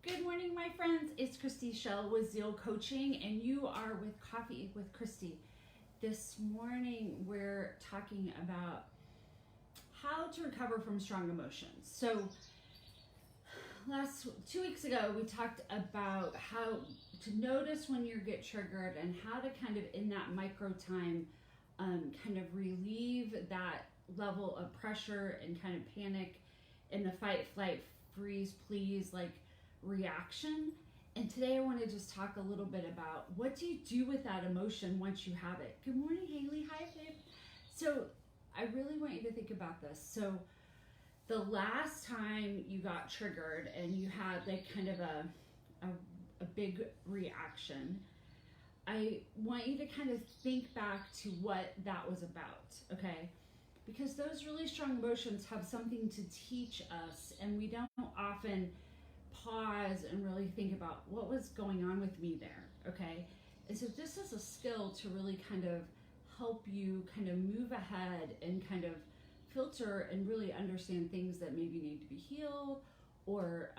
Good morning, my friends. It's Christy Shell with Zeal Coaching, and you are with Coffee with Christy. This morning, we're talking about how to recover from strong emotions. So, 2 weeks ago, we talked about how to notice when you get triggered and how to kind of, in that micro time, kind of relieve that level of pressure and kind of panic in the fight, flight, freeze, please, like reaction. And today I want to just talk a little bit about what do you do with that emotion once you have it. Good morning, Haley. Hi, babe. So I really want you to think about this. So the last time you got triggered and you had like kind of a big reaction, I want you to kind of think back to what that was about, okay? Because those really strong emotions have something to teach us, and we don't often pause and really think about what was going on with me there, okay? And so this is a skill to really kind of help you kind of move ahead and kind of filter and really understand things that maybe need to be healed, or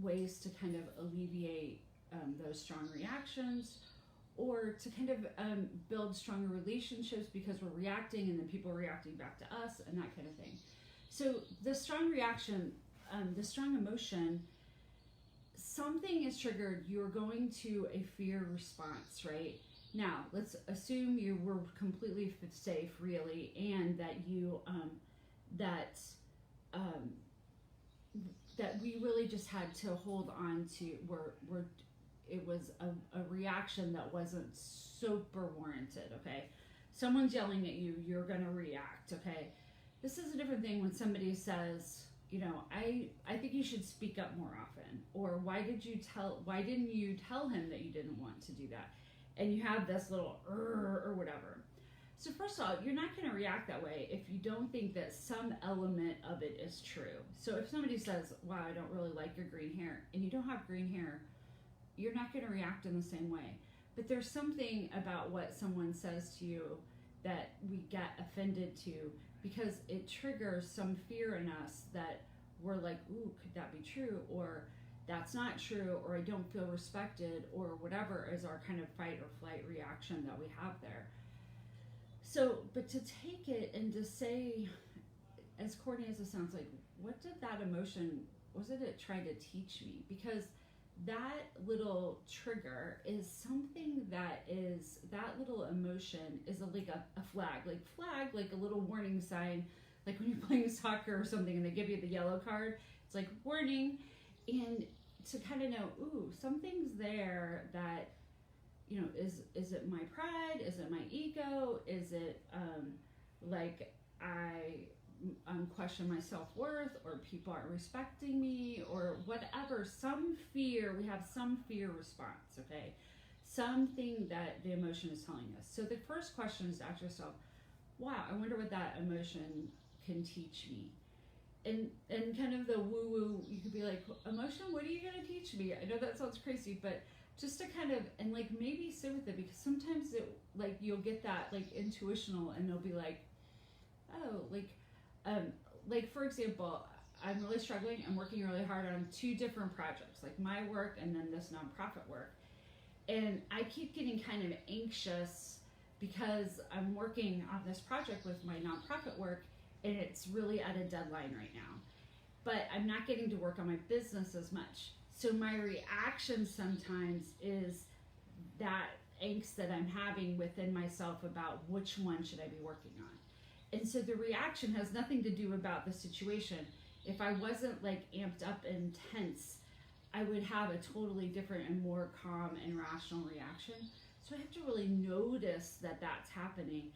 ways to kind of alleviate those strong reactions, or to kind of build stronger relationships because we're reacting and then people are reacting back to us and that kind of thing. So the strong reaction, the strong emotion, something is triggered, you're going to a fear response, right? Now, let's assume you were completely safe, really, and that you, that we really just had to hold on to, it was a reaction that wasn't super warranted, okay? Someone's yelling at you, you're gonna react, okay? This is a different thing when somebody says, you know, I think you should speak up more often, or why didn't you tell him that you didn't want to do that? And you have this little or whatever. So first of all, you're not going to react that way if you don't think that some element of it is true. So if somebody says, wow, I don't really like your green hair, and you don't have green hair, you're not going to react in the same way. But there's something about what someone says to you that we get offended to, because it triggers some fear in us that we're like, ooh, could that be true? Or that's not true, or I don't feel respected, or whatever is our kind of fight or flight reaction that we have there. So, but to take it and to say, as corny as it sounds, like, what did that emotion, what did it try to teach me? Because that little trigger is something that little emotion is like a flag, like a little warning sign, like when you're playing soccer or something and they give you the yellow card, it's like warning. And to kind of know, ooh, something's there that, you know, is it my pride? Is it my ego? Is it like I question my self-worth, or people aren't respecting me, or whatever, some fear, we have some fear response, okay? Something that the emotion is telling us. So the first question is to ask yourself, wow, I wonder what that emotion can teach me. And kind of the woo-woo, you could be like, emotion, what are you going to teach me? I know that sounds crazy, but just to kind of, and like maybe sit with it, because sometimes it, like, you'll get that like intuitional, and they'll be like, oh, like for example, I'm really struggling. I'm working really hard on 2 different projects, like my work and then this nonprofit work. And I keep getting kind of anxious because I'm working on this project with my nonprofit work, and it's really at a deadline right now. But I'm not getting to work on my business as much. So my reaction sometimes is that angst that I'm having within myself about which one should I be working on. And so the reaction has nothing to do about the situation. If I wasn't like amped up and tense, I would have a totally different and more calm and rational reaction. So I have to really notice that that's happening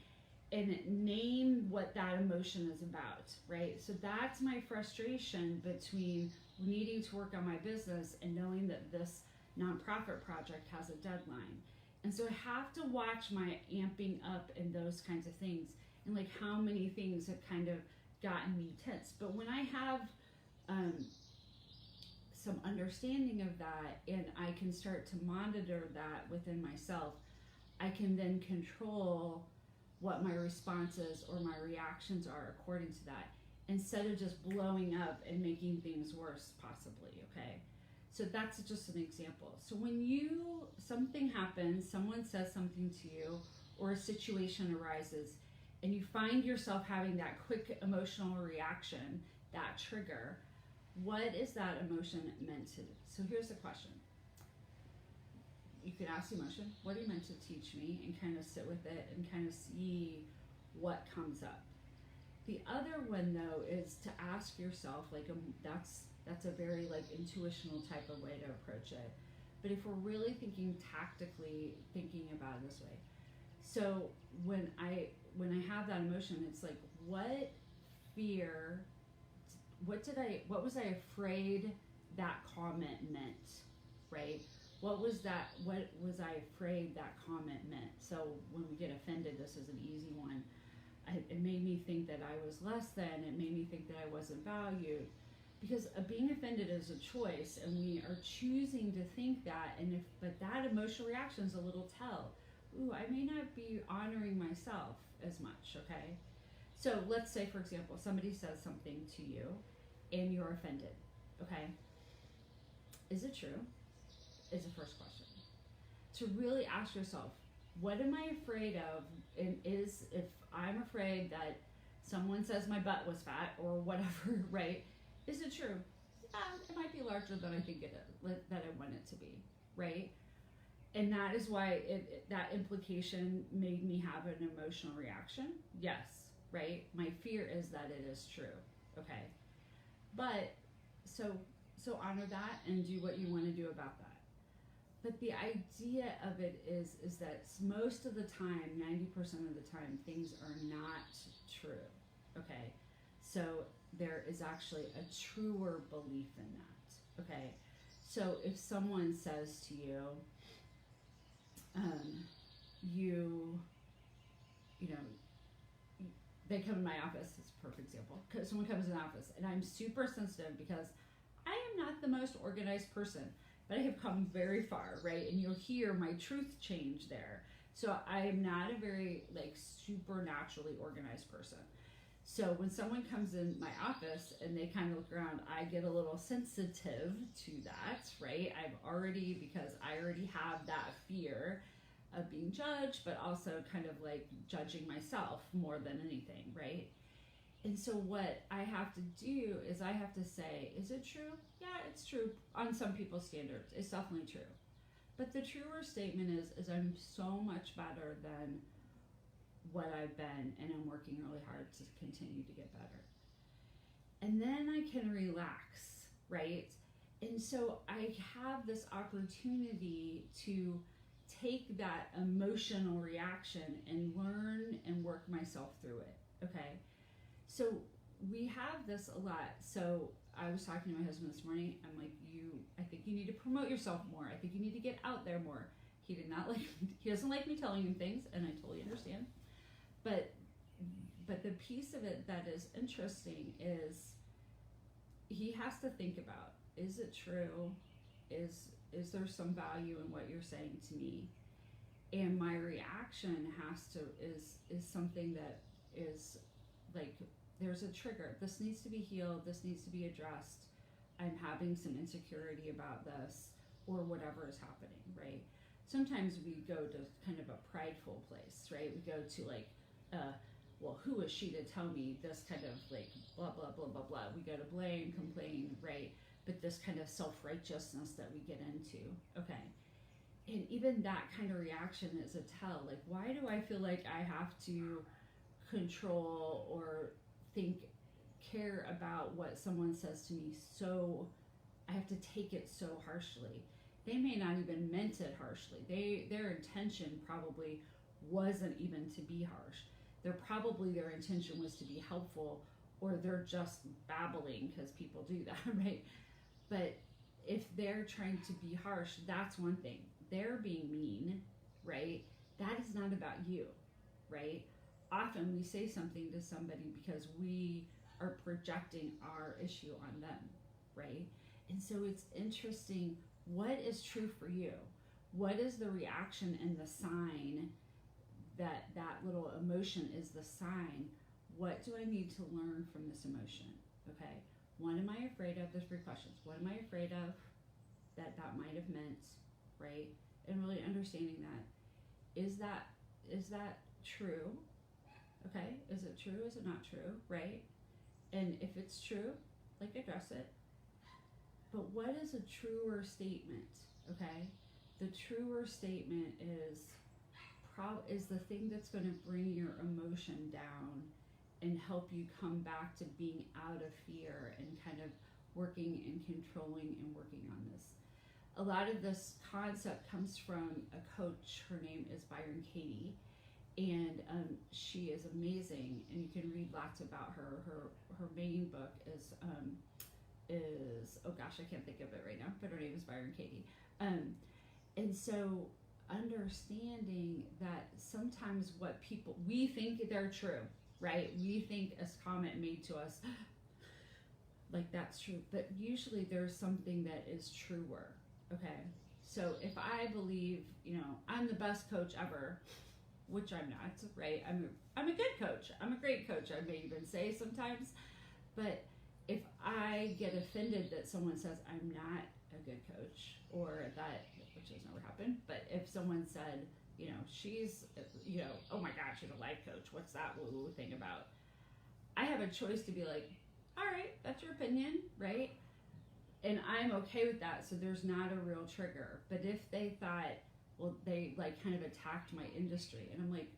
and name what that emotion is about, right? So that's my frustration between needing to work on my business and knowing that this nonprofit project has a deadline. And so I have to watch my amping up and those kinds of things, and like how many things have kind of gotten me tense. But when I have some understanding of that, and I can start to monitor that within myself, I can then control what my responses or my reactions are according to that, instead of just blowing up and making things worse, possibly, okay? So that's just an example. So when something happens, someone says something to you, or a situation arises, and you find yourself having that quick emotional reaction, that trigger, what is that emotion meant to do? So here's the question. You can ask the emotion, what are you meant to teach me? And kind of sit with it and kind of see what comes up. The other one, though, is to ask yourself, like, that's a very, like, intuitional type of way to approach it. But if we're really thinking tactically, thinking about it this way. So when I have that emotion, it's like, what fear, what was I afraid that comment meant, right? What was I afraid that comment meant? So when we get offended, this is an easy one. It made me think that I was less than, it made me think that I wasn't valued. Because being offended is a choice, and we are choosing to think that, but that emotional reaction is a little tell. Ooh, I may not be honoring myself as much, okay? So let's say, for example, somebody says something to you, and you're offended, okay? Is it true? Is the first question. To really ask yourself, what am I afraid of? And if I'm afraid that someone says my butt was fat or whatever, right? Is it true? It might be larger than I think that I want it to be, right? And that is why that implication made me have an emotional reaction. Yes, right? My fear is that it is true, okay? But so honor that and do what you want to do about that. But the idea of it is that most of the time, 90% of the time, things are not true, okay? So there is actually a truer belief in that, okay? So if someone says to you, they come in my office, it's a perfect example. Someone comes in the office, and I'm super sensitive because I am not the most organized person, but I have come very far, right? And you'll hear my truth change there. So I am not a very, like, supernaturally organized person. So when someone comes in my office and they kind of look around, I get a little sensitive to that, right? Because I already have that fear of being judged, but also kind of like judging myself more than anything, right? And so what I have to do is I have to say, is it true? Yeah, it's true. On some people's standards, it's definitely true. But the truer statement is I'm so much better than what I've been, and I'm working really hard to continue to get better. And then I can relax, right? And so I have this opportunity to take that emotional reaction and learn and work myself through it, okay? So we have this a lot. So I was talking to my husband this morning. I'm like, I think you need to promote yourself more. I think you need to get out there more. He doesn't like me telling him things, and I totally understand. But the piece of it that is interesting is he has to think about, is it true? Is there some value in what you're saying to me? And my reaction is something that is like, there's a trigger. This needs to be healed. This needs to be addressed. I'm having some insecurity about this, or whatever is happening, right? Sometimes we go to kind of a prideful place, right? We go to like, well, who is she to tell me this kind of like blah, blah, blah, blah, blah. We go to blame, complain, right? But this kind of self-righteousness that we get into, okay? And even that kind of reaction is a tell. Like, why do I feel like I have to control or care about what someone says to me, so I have to take it so harshly? They may not even meant it harshly. Their intention probably wasn't even to be harsh. Their intention was to be helpful, or they're just babbling, because people do that, right? But if they're trying to be harsh, that's one thing. They're being mean, right? That is not about you, right? Often we say something to somebody because we are projecting our issue on them, right? And so it's interesting, what is true for you? What is the reaction and the sign that little emotion is the sign? What do I need to learn from this emotion? Okay, what am I afraid of? There's 3 questions. What am I afraid of? that might have meant, right? And really understanding that is that true? Okay, is it true? Is it not true? Right? And if it's true, like, address it. But what is a truer statement? Okay, the truer statement is the thing that's going to bring your emotion down and help you come back to being out of fear and kind of working and controlling and working on this. A lot of this concept comes from a coach. Her name is Byron Katie, and she is amazing, and you can read lots about her. Her main book is oh gosh, I can't think of it right now, but her name is Byron Katie. And so understanding that sometimes what we think they're true, right? We think a comment made to us, like, that's true, but usually there's something that is truer. Okay, so if I believe, I'm the best coach ever, which I'm not, right? I'm a good coach. I'm a great coach, I may even say sometimes. But if I get offended that someone says I'm not a good coach, or that, which has never happened, but if someone said, she's, oh my God, she's a life coach, what's that woo-woo thing about? I have a choice to be like, all right, that's your opinion, right? And I'm okay with that, so there's not a real trigger. But if they thought, well, they like kind of attacked my industry, and I'm like,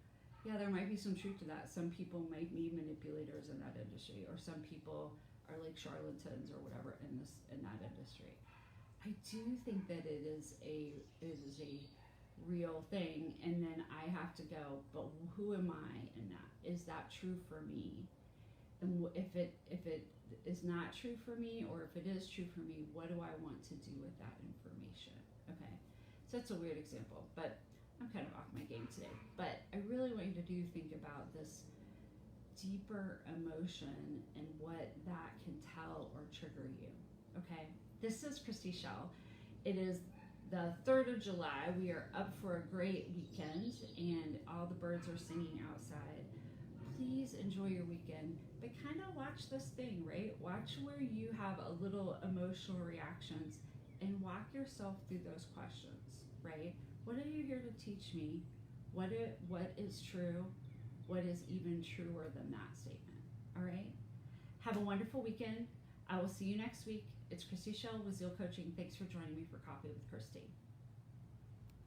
yeah, there might be some truth to that. Some people might be manipulators in that industry, or some people are like charlatans or whatever in that industry. I do think that it is a real thing, and then I have to go, but who am I in that? Is that true for me? And if it is not true for me, or if it is true for me, what do I want to do with that information? Okay, so that's a weird example, but I'm kind of off my game today. But I really want you to think about this deeper emotion and what that can tell or trigger you. Okay, this is Christy Shell. It is the 3rd of July. We are up for a great weekend, and all the birds are singing outside. Please enjoy your weekend, but kind of watch this thing, right? Watch where you have a little emotional reactions and walk yourself through those questions, right? What are you here to teach me? What is true? What is even truer than that statement? All right? Have a wonderful weekend. I will see you next week. It's Christy Shell with Zeal Coaching. Thanks for joining me for Coffee with Christy.